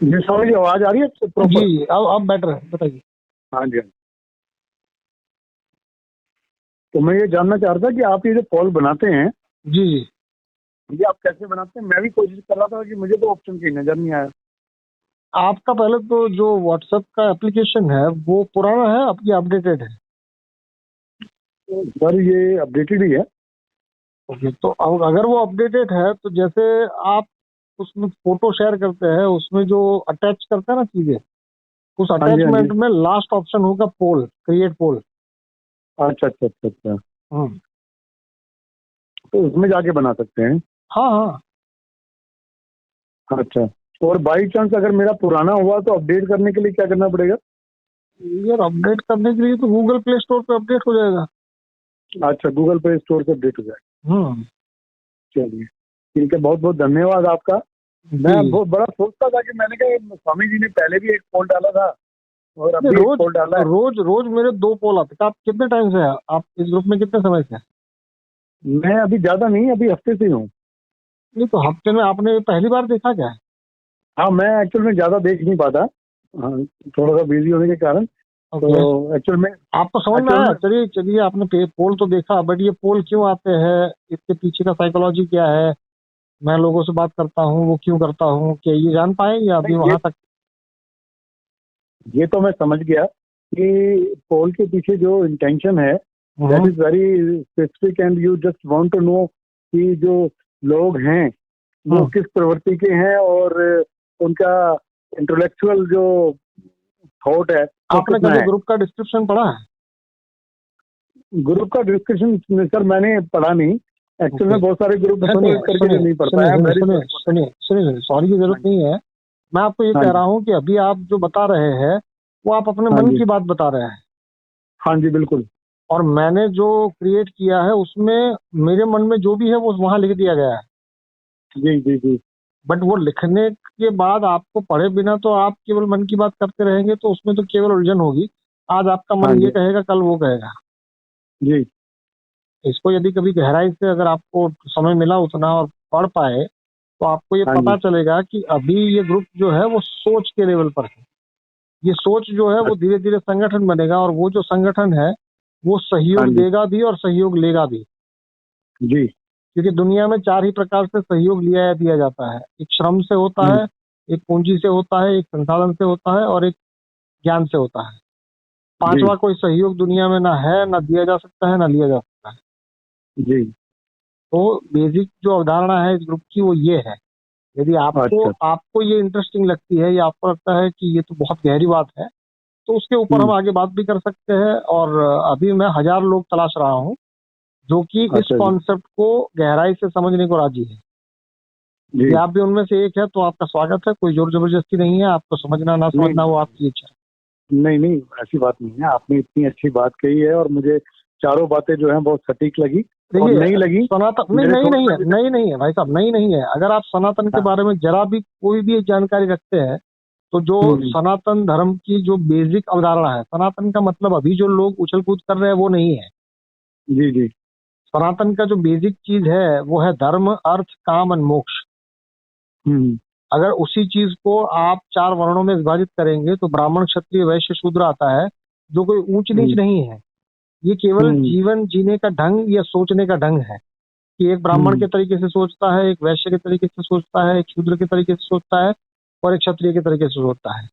जी स्वामी जी, आवाज आ रही है जी प्रॉपर? जी, अब बेटर है, बताइए। हाँ जी, हाँ जी। तो मैं ये जानना चाह रहा था कि आप ये जो पोल बनाते हैं, जी जी, ये आप कैसे बनाते हैं? मैं भी कोशिश कर रहा था कि मुझे तो ऑप्शन की नजर नहीं आया। आपका पहले तो जो व्हाट्सएप का एप्लीकेशन है वो पुराना है आपकी, अपडेटेड है? तो सर ये अपडेटेड ही है। ओके, तो अगर वो अपडेटेड है तो जैसे आप उसमें फोटो शेयर करते हैं, उसमें जो अटैच करते हैं ना चीजें, उस हाँ जी, हाँ अटैचमेंट जी। में लास्ट ऑप्शन होगा पोल, क्रिएट पोल। अच्छा अच्छा अच्छा अच्छा। हम्म। तो उसमें जाके बना सकते हैं? हाँ हाँ। अच्छा। और बाई चांस अगर मेरा पुराना हुआ तो अपडेट करने के लिए क्या करना पड़ेगा? यार अपडेट करने के लिए तो गूगल प्ले स्टोर पे अपडेट हो जाएगा। अच्छा, गूगल पे स्टोर से अपडेट हो जाएगा। हम्म। चलिए, ठीक है, बहुत बहुत धन्यवाद आपका। मैं जी। बहुत बड़ा सोचता था कि मैंने कहा स्वामी जी ने पहले भी एक पोल डाला था और अब नहीं, भी एक रोज पोल डाला है। रोज रोज मेरे 2 पोल आते हैं। आप कितने टाइम से हैं? आप इस ग्रुप में कितने समय से हैं? मैं अभी ज्यादा नहीं, अभी हफ्ते से ही हूँ। नहीं तो हफ्ते में आपने पहली बार देखा क्या है? हाँ, मैं एक्चुअल में ज्यादा देख नहीं पाता। हाँ, थोड़ा सा बिजी होने के कारण। ओके। तो आपको समझ में एक्चुअल आया? में चलिए चलिए, आपने पोल तो देखा, बट ये पोल क्यों आते हैं, इसके पीछे का साइकोलॉजी क्या है, मैं लोगों से बात करता हूँ वो क्यों करता हूँ, क्या ये जान पाए या अभी नहीं, वहां तक? ये तो मैं समझ गया कि पोल के पीछे जो इंटेंशन है that hmm. Is very specific and you just want to know कि जो लोग हैं वो हम्म। किस प्रवृत्ति के हैं और उनका इंटेलेक्चुअल जो थॉट है वो आपने कितना कभी है। ग्रुप का डिस्क्रिप्शन पढ़ा है? ग्रुप का डिस्कशन सर मैंने पढ़ा नहीं। एक्चुअल ओके, में बहुत सारे ग्रुप तो हैं तो सुनिए इस करके सुनिए नहीं पढ़ सुनिए पाया। सुनिए वेरी सुनिए सॉरी फॉर सुनिए सुनिए सुनिए, सॉरी की जरूरत दैट। नहीं है। मैं आपको ये हाँ कह जी, रहा हूँ कि अभी आप जो बता रहे हैं वो आप अपने हाँ मन जी, की बात बता रहे हैं, हाँ जी, बिल्कुल। और मैंने जो क्रिएट किया है उसमें मेरे मन में जो भी है वो वहां लिख दिया गया है। जी जी जी बट वो लिखने के बाद आपको पढ़े बिना तो आप केवल मन की बात करते रहेंगे तो उसमें तो केवल उलझन होगी। आज आपका हाँ मन ये जी, कहेगा, कल वो कहेगा। जी। इसको यदि कभी गहराई से अगर आपको समय मिला उतना और पढ़ पाए तो आपको ये हाँ पता जी। चलेगा कि अभी ये ग्रुप जो है वो सोच के लेवल पर है। ये सोच जो है वो अच्छा, धीरे धीरे संगठन बनेगा, और वो जो संगठन है वो हाँ सहयोग जी, देगा भी और सहयोग लेगा भी। जी। क्योंकि दुनिया में 4 ही प्रकार से सहयोग लिया या दिया जाता है। एक श्रम से होता हम्म, है, एक पूंजी से होता है, एक संसाधन से होता है, और एक ज्ञान से होता है। जी पांचवा कोई सहयोग दुनिया में ना है, ना दिया जा सकता है, ना लिया जा सकता है। जी। तो बेसिक जो अवधारणा है इस ग्रुप की वो ये है। यदि आपको अच्छा। आपको ये इंटरेस्टिंग लगती है या आपको लगता है कि ये तो बहुत गहरी बात है, तो उसके ऊपर हम हम्म। आगे बात भी कर सकते हैं। और अभी मैं 1000 लोग तलाश रहा हूँ जो कि इस अच्छा जी। कॉन्सेप्ट को गहराई से समझने को राजी है। यदि जी। आप भी उनमें से एक है तो आपका स्वागत है। कोई जोर जबरदस्ती नहीं है, आपको समझना ना नहीं समझना वो आपकी इच्छा है। नहीं नहीं, ऐसी बात नहीं है। आपने इतनी अच्छी बात कही है और मुझे चारों बातें जो हैं बहुत सटीक लगी और देखिए, नई लगी। सनातन नहीं, मेरे नई सोच नहीं में है, भी नई नहीं है भाई साहब, नई नहीं है। अगर आप सनातन के हाँ। बारे में जरा भी कोई भी जानकारी रखते हैं तो जो हम्म। सनातन धर्म की जो बेसिक अवधारणा है, सनातन का मतलब अभी जो लोग उछल कूद कर रहे हैं वो नहीं है। जी जी। सनातन का जो बेसिक चीज है वो है धर्म, अर्थ, काम और मोक्ष। हम्म। अगर उसी चीज को आप 4 वर्णों में विभाजित करेंगे तो ब्राह्मण, क्षत्रिय, वैश्य, शूद्र आता है, जो कोई ऊंच नीच हम्म। नहीं है। ये केवल हम्म। जीवन जीने का ढंग या सोचने का ढंग है कि एक ब्राह्मण हम्म। के तरीके से सोचता है, एक वैश्य के तरीके से सोचता है, एक शूद्र के तरीके से सोचता है, और एक क्षत्रिय के तरीके से सोचता है।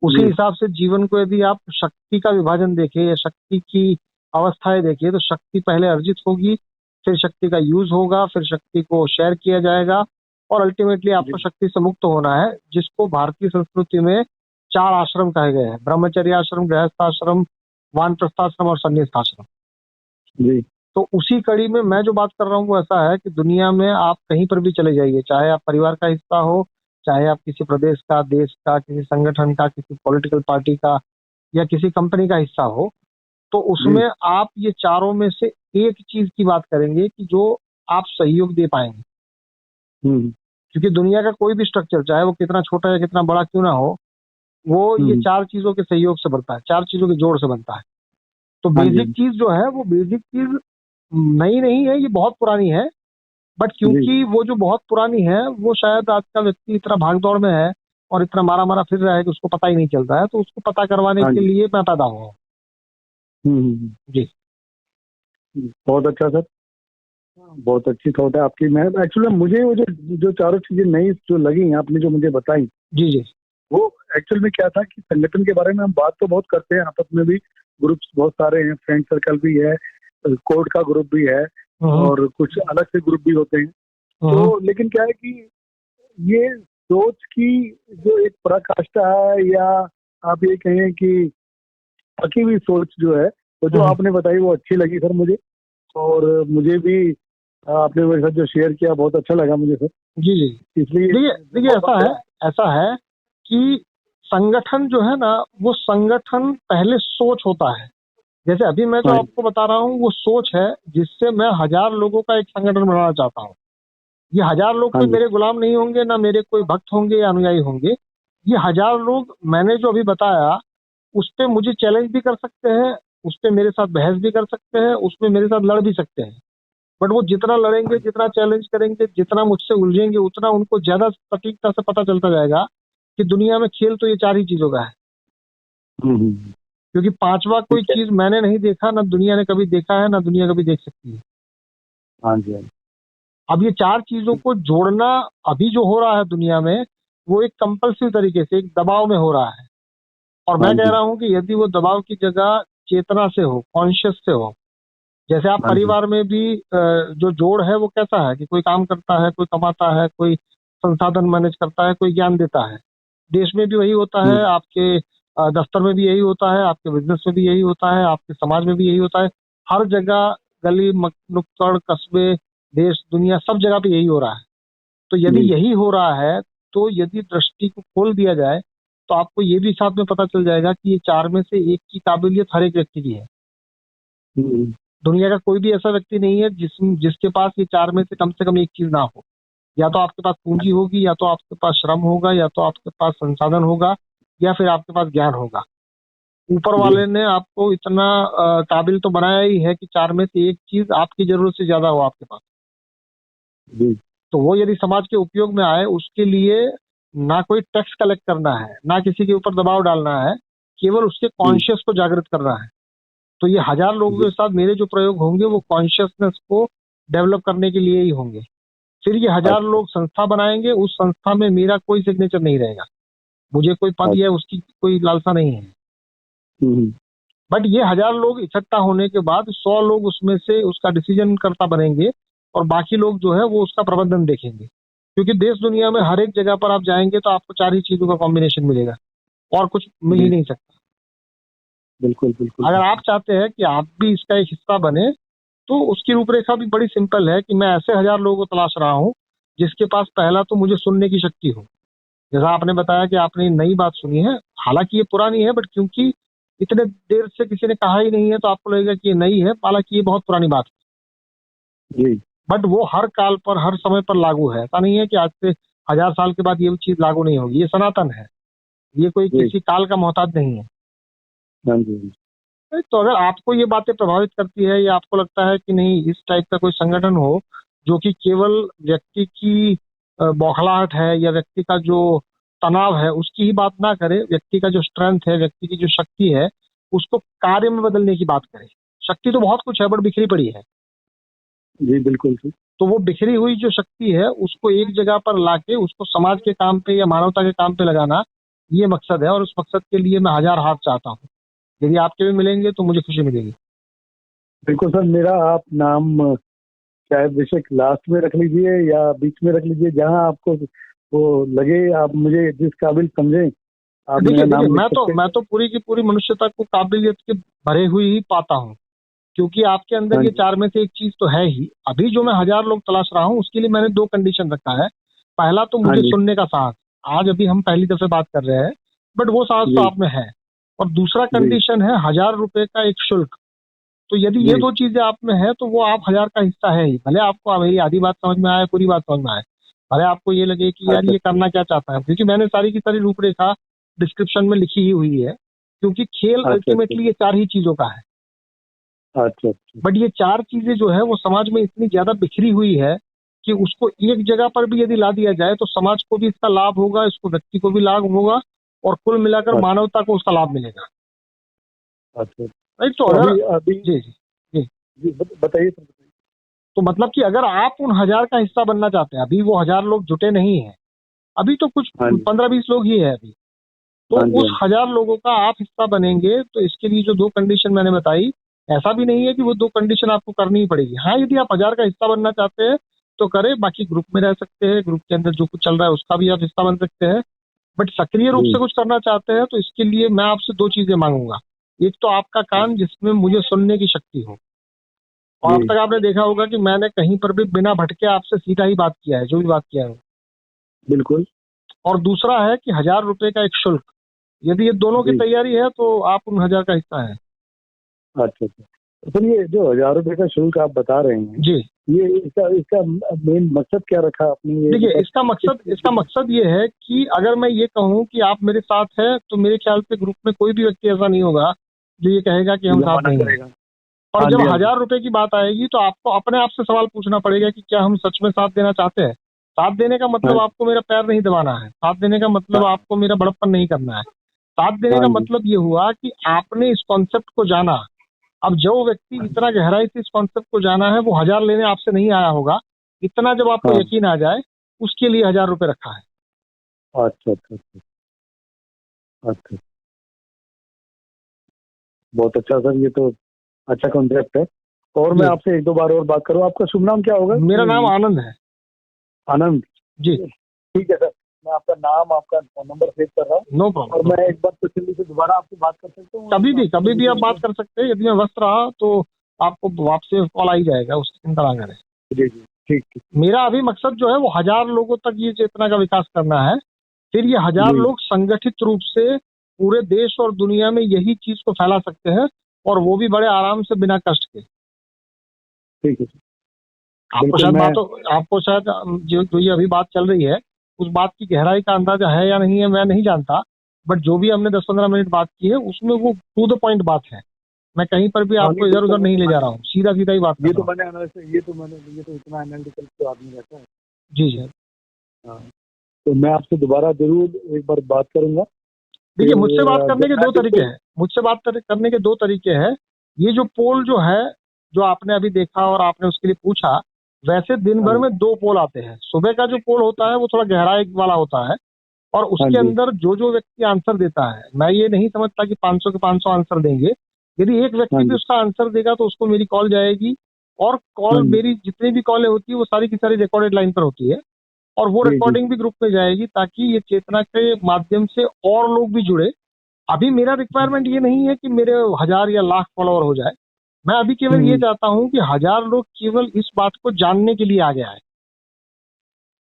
उसी जी हिसाब से जीवन को यदि आप शक्ति का विभाजन देखें या शक्ति की अवस्थाएं देखिए तो शक्ति पहले अर्जित होगी, फिर शक्ति का यूज होगा, फिर शक्ति को शेयर किया जाएगा, और अल्टीमेटली आपको जी शक्ति से मुक्त होना है, जिसको भारतीय संस्कृति में 4 आश्रम कहे गए हैं: ब्रह्मचर्य आश्रम, गृहस्थाश्रम, वानप्रस्थाश्रम और संन्यासाश्रम। जी। तो उसी कड़ी में मैं जो बात कर रहा हूँ वो ऐसा है कि दुनिया में आप कहीं पर भी चले जाइए, चाहे आप परिवार का हिस्सा हो, चाहे आप किसी प्रदेश का, देश का, किसी संगठन का, किसी पॉलिटिकल पार्टी का, या किसी कंपनी का हिस्सा हो, तो जी। उसमें आप ये चारों में से एक चीज की बात करेंगे कि जो आप सहयोग दे पाएंगे। हम्म। क्योंकि दुनिया का कोई भी स्ट्रक्चर, चाहे वो कितना छोटा या कितना बड़ा क्यों ना हो, वो ये हम्म। 4 चीजों के सहयोग से बनता है, 4 चीजों के जोड़ से बनता है। तो हाँ बेसिक जी, चीज जो है वो बेसिक चीज नई नहीं है, ये बहुत पुरानी है। बट जी क्योंकि वो जो बहुत पुरानी है वो शायद आज का व्यक्ति इतना भाग दौड़ में है और इतना मारा मारा फिर रहा है कि उसको पता ही नहीं चलता है, तो उसको पता करवाने हाँ के जी। लिए मैं पैदा हुआ हूँ। जी बहुत अच्छा सर, बहुत अच्छी थॉट है आपकी। मैं एक्चुअली मुझे वो जो जो चारों चीजें नई जो लगी आपने जो मुझे बताई, जी जी। वो एक्चुअल में क्या था कि संगठन के बारे में हम बात तो बहुत करते हैं, आपस में भी ग्रुप्स बहुत सारे हैं, फ्रेंड सर्कल भी है, कोड का ग्रुप भी है, हम्म और कुछ अलग से ग्रुप भी होते हैं। हम्म तो लेकिन क्या है कि ये सोच की जो एक पराकाष्ठा है, या आप ये कहें कि पकी हुई सोच जो है, तो जो हम्म, आपने बताई वो अच्छी लगी सर मुझे। और मुझे भी आपने मेरे साथ जो शेयर किया बहुत अच्छा लगा मुझे सर। जी जी। इसलिए देखिए देखिए, बहुत बहुत ऐसा है कि संगठन जो है ना, वो संगठन पहले सोच होता है। जैसे अभी मैं जो हाँ आपको बता रहा हूँ वो सोच है, जिससे मैं 1000 लोगों का एक संगठन बनाना चाहता हूँ। ये 1000 लोग हाँ कोई जी। मेरे गुलाम नहीं होंगे, ना मेरे कोई भक्त होंगे या अनुयायी होंगे। ये 1000 लोग मैंने जो अभी बताया, उस पे मुझे चैलेंज भी कर सकते हैं, उस पे मेरे साथ बहस भी कर सकते हैं, उसमें मेरे साथ लड़ भी सकते हैं। बट वो जितना लड़ेंगे, जितना चैलेंज करेंगे, जितना मुझसे उलझेंगे, उतना उनको ज्यादा सटीकता से पता चलता जाएगा कि दुनिया में खेल तो ये 4 ही चीजों का है। हम्म। क्योंकि पांचवा कोई ठीक है। चीज मैंने नहीं देखा, ना दुनिया ने कभी देखा है, ना दुनिया कभी देख सकती है। हाँ जी। हाँ जी। अब ये 4 चीजों को जोड़ना अभी जो हो रहा है दुनिया में, वो एक कंपल्सिव तरीके से, एक दबाव में हो रहा है। और हाँ मैं कह जी। रहा हूं कि यदि वो दबाव की जगह चेतना से हो, कॉन्शियस से हो। जैसे आप हाँ जी। परिवार में भी जो जोड़ है वो कैसा है कि कोई काम करता है, कोई कमाता है, कोई संसाधन मैनेज करता है, कोई ज्ञान देता है। देश में भी वही होता है, हम्म। आपके दफ्तर में भी यही होता है, आपके बिजनेस में भी यही होता है, आपके समाज में भी यही होता है। हर जगह, गली नुक्कड़, कस्बे, देश, दुनिया, सब जगह पे यही हो रहा है। तो यदि जी। यही हो रहा है, तो यदि दृष्टि को खोल दिया जाए, तो आपको ये भी साथ में पता चल जाएगा कि ये 4 में से एक की काबिलियत हर एक व्यक्ति की है। हम्म। दुनिया का कोई भी ऐसा व्यक्ति नहीं है जिसके पास ये 4 में से कम एक चीज ना हो। या तो आपके पास पूंजी होगी, या तो आपके पास श्रम होगा, या तो आपके पास संसाधन होगा, या फिर आपके पास ज्ञान होगा। ऊपर जी। वाले ने आपको इतना काबिल तो बनाया ही है कि 4 में से एक चीज आपकी जरूरत से ज्यादा हो आपके पास। जी। तो वो यदि समाज के उपयोग में आए, उसके लिए ना कोई टैक्स कलेक्ट करना है, ना किसी के ऊपर दबाव डालना है, केवल उसके जी। कॉन्शियस को जागृत करना है। तो ये 1000 लोगों जी। के साथ मेरे जो प्रयोग होंगे वो कॉन्शियसनेस को डेवलप करने के लिए ही होंगे। फिर ये 1000 अच्छा। लोग संस्था बनाएंगे, उस संस्था में मेरा कोई सिग्नेचर नहीं रहेगा। मुझे कोई पद या अच्छा। उसकी कोई लालसा नहीं है। हम्म। बट ये 1000 लोग इकट्ठा होने के बाद 100 लोग उसमें से उसका डिसीजन करता बनेंगे, और बाकी लोग जो है वो उसका प्रबंधन देखेंगे। क्योंकि देश दुनिया में हर एक जगह पर आप जाएंगे तो आपको 4 ही चीजों का कॉम्बिनेशन मिलेगा, और कुछ मिल ही जी। नहीं सकता। बिल्कुल बिल्कुल अगर आप बिल्कुल। चाहते हैं कि आप भी इसका एक हिस्सा बने, तो उसकी रूपरेखा भी बड़ी सिंपल है कि मैं ऐसे 1000 लोगों को तलाश रहा हूँ जिसके पास पहला तो मुझे सुनने की शक्ति हो। जैसा आपने बताया कि आपने नई बात सुनी है, हालांकि ये पुरानी है, बट क्योंकि इतने देर से किसी ने कहा ही नहीं है तो आपको लगेगा कि ये नई है, हालांकि ये बहुत पुरानी बात है। जी। बट वो हर काल पर, हर समय पर लागू है। ऐसा नहीं है कि आज से 1000 साल के बाद ये चीज लागू नहीं होगी। ये सनातन है, ये कोई जी। किसी काल का मोहताज नहीं है। हाँ जी। तो अगर आपको ये बातें प्रभावित करती है, या आपको लगता है कि नहीं इस टाइप का कोई संगठन हो जो कि केवल व्यक्ति की बौखलाहट है, या व्यक्ति का जो तनाव है उसकी ही बात ना करे, व्यक्ति का जो स्ट्रेंथ है, व्यक्ति की जो शक्ति है, उसको कार्य में बदलने की बात करे। शक्ति तो बहुत कुछ है, बट बिखरी पड़ी है। जी। बिल्कुल सर। तो वो बिखरी हुई जो शक्ति है उसको एक जगह पर लाके उसको समाज के काम पे या मानवता के काम पे लगाना, ये मकसद है। और उस मकसद के लिए मैं 1000 हाथ चाहता हूँ। यदि आपके भी मिलेंगे तो मुझे खुशी मिलेगी। बिल्कुल सर, मेरा आप नाम चाहे बेशक लास्ट में रख लीजिए या बीच में रख लीजिए, जहां आपको वो लगे, आप मुझे जिस काबिल समझें आप मेरा देखिए देखिए, नाम लिख मैं सकते तो हैं। मैं तो पूरी की पूरी मनुष्यता को काबिलियत के भरे हुई ही पाता हूँ। क्योंकि आपके अंदर हाँ ये जी। 4 में से एक चीज तो है ही। अभी जो मैं 1000 लोग तलाश रहा हूँ उसके लिए मैंने 2 कंडीशन रखा है। पहला तो हाँ मुझे जी। सुनने का साहस। आज अभी हम पहली दफे बात कर रहे हैं, बट वो साहस तो जी। आप में है। और दूसरा जी। कंडीशन है 1000 रुपए का एक शुल्क। तो यदि ये जी। 2 चीजें आप में है तो वो आप 1000 का हिस्सा है ही। भले आपको मेरी आधी बात समझ में आए, पूरी बात समझ में आए, भले आपको ये लगे कि यार अच्छा। ये करना क्या चाहता है, क्योंकि मैंने सारी की सारी रूपरेखा डिस्क्रिप्शन में लिखी ही हुई है। क्योंकि खेल अच्छा। अच्छा। अल्टीमेटली ये 4 ही चीजों का है। अच्छा। अच्छा। बट ये 4 चीजें जो है वो समाज में इतनी ज्यादा बिखरी हुई है कि उसको एक जगह पर भी यदि ला दिया जाए तो समाज को भी इसका लाभ होगा, इसको व्यक्ति को भी लाभ होगा, और कुल मिलाकर अच्छा मानवता को उसका लाभ मिलेगा। अच्छा। राइट। तो तो अगर अभी अभी जी जी जी, जी बताइए सर, बताइए। तो मतलब कि अगर आप उन 1000 का हिस्सा बनना चाहते हैं, अभी वो 1000 लोग जुटे नहीं है, अभी तो कुछ हाँ जी 15-20 लोग ही है अभी, तो हाँ जी उस हाँ 1000 लोगों का आप हिस्सा बनेंगे, तो इसके लिए जो 2 कंडीशन मैंने बताई, ऐसा भी नहीं है कि वो 2 कंडीशन आपको करनी ही पड़ेगी। हाँ, यदि आप 1000 का हिस्सा बनना चाहते हैं तो करें, बाकी ग्रुप में रह सकते हैं, ग्रुप के अंदर जो कुछ चल रहा है उसका भी आप हिस्सा बन सकते हैं। बट सक्रिय रूप जी से कुछ करना चाहते हैं तो इसके लिए मैं आपसे 2 चीजें मांगूंगा। एक तो आपका कान जिसमें मुझे सुनने की शक्ति हो, और अब जी तक आपने देखा होगा कि मैंने कहीं पर भी बिना भटके आपसे सीधा ही बात किया है, जो भी बात किया है। बिल्कुल। और दूसरा है कि 1000 रुपए का एक शुल्क, यदि ये दोनों की जी तैयारी है तो आप उन 1000 का हिस्सा है। अच्छा अच्छा। तो सर ये जो 1000 रुपए का शुल्क आप बता रहे हैं, जी ये इसका इसका मेन मकसद क्या रखा आपने, ये देखिए, मतलब इसका मकसद ये है कि अगर मैं ये कहूँ कि आप मेरे साथ हैं, तो मेरे ख्याल से ग्रुप में कोई भी व्यक्ति ऐसा नहीं होगा जो ये कहेगा कि हम जो साथ मना नहीं हैं। करेगा। और हाँ जब जी हाँ जी 1000 रुपए की बात आएगी तो आपको अपने आप से सवाल पूछना पड़ेगा कि क्या हम सच में साथ देना चाहते हैं। साथ देने का हाँ मतलब आपको मेरा पैर नहीं दबाना है, साथ देने का मतलब हाँ आपको मेरा बड़प्पन नहीं करना है। साथ देने हाँ का जी मतलब ये हुआ कि आपने इस कॉन्सेप्ट को जाना। अब जो व्यक्ति इतना गहराई से इस कॉन्सेप्ट को जाना है, वो 1000 लेने आपसे नहीं आया होगा। इतना जब आपको हाँ। यकीन आ जाए, उसके लिए 1000 रुपए रखा है। अच्छा अच्छा अच्छा अच्छा। बहुत अच्छा सर, ये तो अच्छा कॉन्सेप्ट है। और मैं जी, आपसे एक दो बार और बात करूँ, आपका शुभ नाम क्या होगा? मेरा नाम आनंद है। आनंद। जी, ठीक है सर, मैं आपका नाम, आपका फोन नंबर सेव कर रहा हूँ। नो और प्रॉब्लम। मैं एक बार तसल्ली से दोबारा आपसे बात कर सकता हूँ? कभी भी आप बात कर सकते हैं। यदि मैं व्यस्त रहा तो आपको वापसी कॉल आ ही जाएगा, उसकी चिंता ना करें। जी जी ठीक ठीक। मेरा अभी मकसद जो है वो 1000 लोगों तक ये चेतना का विकास करना है। फिर ये 1000 जी लोग संगठित रूप से पूरे देश और दुनिया में यही चीज को फैला सकते हैं, और वो भी बड़े आराम से, बिना कष्ट के। ठीक है सर। आपको बिल्कुल शायद मैं। आपको शायद जो ये अभी बात चल रही है, उस बात की गहराई का अंदाजा है या नहीं है मैं नहीं जानता। बट जो भी हमने 10-15 मिनट बात की है, उसमें वो टू द पॉइंट बात है। मैं कहीं पर भी हाँ नहीं आपको इधर बिल्कुल, उधर नहीं ले जा रहा हूँ, सीधा सीधा ही बात कर रहा हूँ। ये तो इतना एनालिटिकल तो आदमी रहता है। जी जी। हाँ। तो मैं आपसे दोबारा जरूर एक बार बात करूंगा। देखिए, फिर मुझसे बात करने जब के मैं 2 तरीके बिल्कुल। हैं। मुझसे बात करने के 2 तरीके हैं। ये जो पोल जो है, जो आपने अभी देखा और आपने उसके लिए पूछा, वैसे दिन हाँ भर जी में 2 पोल आते हैं। सुबह का जो पोल होता है वो थोड़ा गहराई वाला होता है, और हाँ उसके जी अंदर जो व्यक्ति आंसर देता है, मैं ये नहीं समझता कि 500 के 500 आंसर देंगे। यदि एक हाँ व्यक्ति भी जी उसका आंसर देगा तो उसको मेरी कॉल जाएगी, और हाँ कॉल जी मेरी जितनी भी कॉलें होती है वो सारी की सारी रिकॉर्डेड लाइन पर होती है, और वो जी जी रिकॉर्डिंग भी ग्रुप में जाएगी, ताकि ये चेतना के माध्यम से और लोग भी जुड़े। अभी मेरा रिक्वायरमेंट ये नहीं है कि मेरे 1000 या लाख फॉलोअर हो जाए। मैं अभी केवल ये हम्म, चाहता हूँ कि 1000 लोग केवल इस बात को जानने के लिए आगे आए।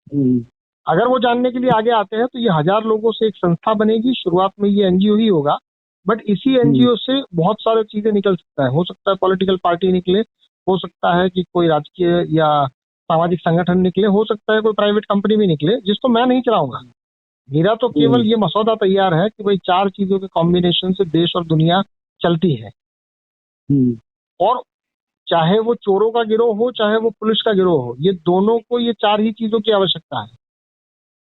हम्म, अगर वो जानने के लिए आगे आते हैं तो ये 1000 लोगों से एक संस्था बनेगी। शुरुआत में ये एनजीओ ही होगा, बट इसी हम्म, एनजीओ से बहुत सारी चीजें निकल सकता है। हो सकता है पॉलिटिकल पार्टी निकले, हो सकता है कि कोई राजकीय या सामाजिक संगठन निकले, हो सकता है कोई प्राइवेट कंपनी भी निकले, जिसको मैं नहीं चलाऊंगा। मेरा तो केवल हम्म, ये मसौदा तैयार है कि भाई 4 चीजों के कॉम्बिनेशन से देश और दुनिया चलती है। हम्म, और चाहे वो चोरों का गिरोह हो, चाहे वो पुलिस का गिरोह हो, ये दोनों को ये 4 ही चीजों की आवश्यकता है।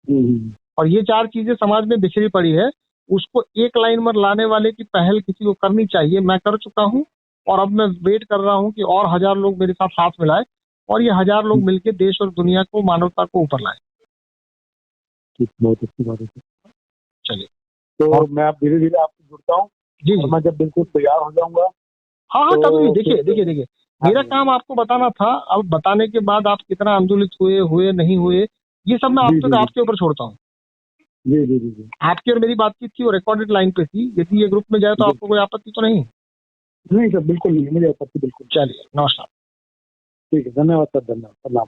हम्म, और ये 4 चीजें समाज में बिखरी पड़ी है, उसको एक लाइन में लाने वाले की पहल किसी को करनी चाहिए। मैं कर चुका हूँ, और अब मैं वेट कर रहा हूँ कि और 1000 लोग मेरे साथ हाथ मिलाए, और ये 1000 लोग मिलकर देश और दुनिया को, मानवता को ऊपर लाए। ठीक, बहुत अच्छी बात है सर। चलिए। तो और मैं अब धीरे धीरे आपसे जुड़ता हूँ, जी और जी, मैं जब बिल्कुल तैयार हो जाऊंगा हाँ हाँ, कभी भी। तो देखिए फिर। देखिए देखिए, हाँ मेरा जी काम आपको बताना था। अब बताने के बाद आप कितना आंदोलित हुए हुए नहीं हुए, ये सब मैं जी जी जी आपके ऊपर छोड़ता हूँ। जी जी जी जी आपकी और मेरी बातचीत थी, वो रिकॉर्डेड लाइन पे थी। यदि ये ग्रुप में जाए तो जी। आपको कोई आपत्ति तो नहीं? नहीं सर, बिल्कुल नहीं, मुझे आपत्ति बिल्कुल। चलिए, नमस्कार। ठीक है, धन्यवाद सर, धन्यवाद, प्रणाम।